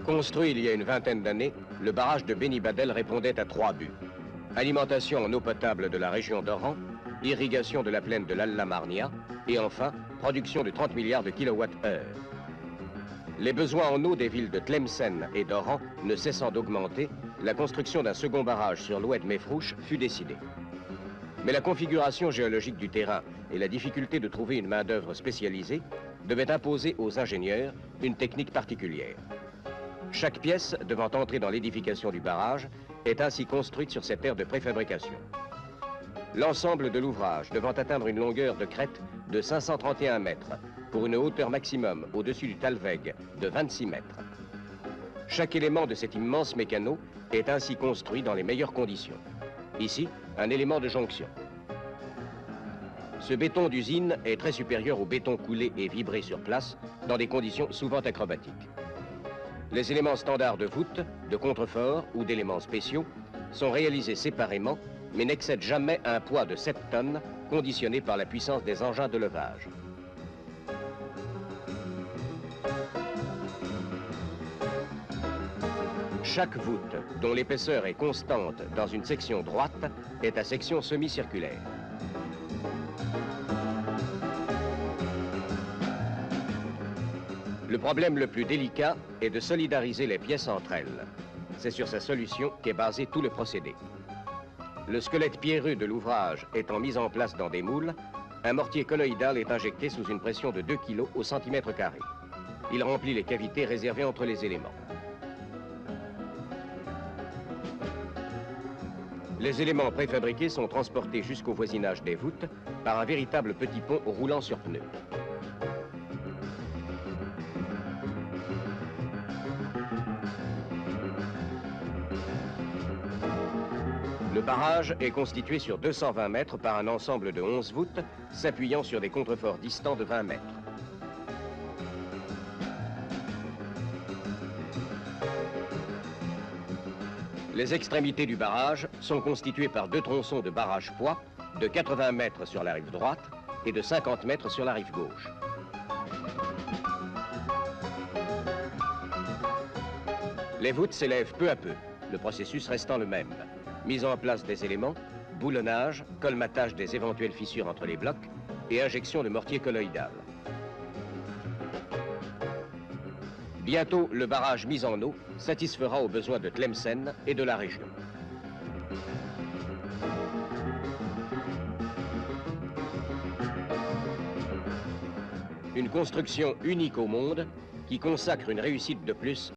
Construit il y a une vingtaine d'années, le barrage de Béni-Badel répondait à 3 buts. Alimentation en eau potable de la région d'Oran, irrigation de la plaine de l'Alla-Marnia et enfin, production de 30 milliards de kWh. Les besoins en eau des villes de Tlemcen et d'Oran ne cessant d'augmenter, la construction d'un second barrage sur l'oued Mefrouch fut décidée. Mais la configuration géologique du terrain et la difficulté de trouver une main-d'œuvre spécialisée devaient imposer aux ingénieurs une technique particulière. Chaque pièce devant entrer dans l'édification du barrage est ainsi construite sur cette aire de préfabrication. L'ensemble de l'ouvrage devant atteindre une longueur de crête de 531 mètres pour une hauteur maximum au-dessus du talweg de 26 mètres. Chaque élément de cet immense mécano est ainsi construit dans les meilleures conditions. Ici, un élément de jonction. Ce béton d'usine est très supérieur au béton coulé et vibré sur place dans des conditions souvent acrobatiques. Les éléments standards de voûte, de contreforts ou d'éléments spéciaux sont réalisés séparément, mais n'excèdent jamais un poids de 7 tonnes, conditionné par la puissance des engins de levage. Chaque voûte, dont l'épaisseur est constante dans une section droite, est à section semi-circulaire. Le problème le plus délicat est de solidariser les pièces entre elles. C'est sur sa solution qu'est basé tout le procédé. Le squelette pierreux de l'ouvrage étant mis en place dans des moules, un mortier colloïdal est injecté sous une pression de 2 kg au centimètre carré. Il remplit les cavités réservées entre les éléments. Les éléments préfabriqués sont transportés jusqu'au voisinage des voûtes par un véritable petit pont roulant sur pneus. Le barrage est constitué sur 220 mètres par un ensemble de 11 voûtes s'appuyant sur des contreforts distants de 20 mètres. Les extrémités du barrage sont constituées par 2 tronçons de barrage poids de 80 mètres sur la rive droite et de 50 mètres sur la rive gauche. Les voûtes s'élèvent peu à peu, le processus restant le même. Mise en place des éléments, boulonnage, colmatage des éventuelles fissures entre les blocs et injection de mortier colloïdal. Bientôt, le barrage mis en eau satisfera aux besoins de Tlemcen et de la région. Une construction unique au monde qui consacre une réussite de plus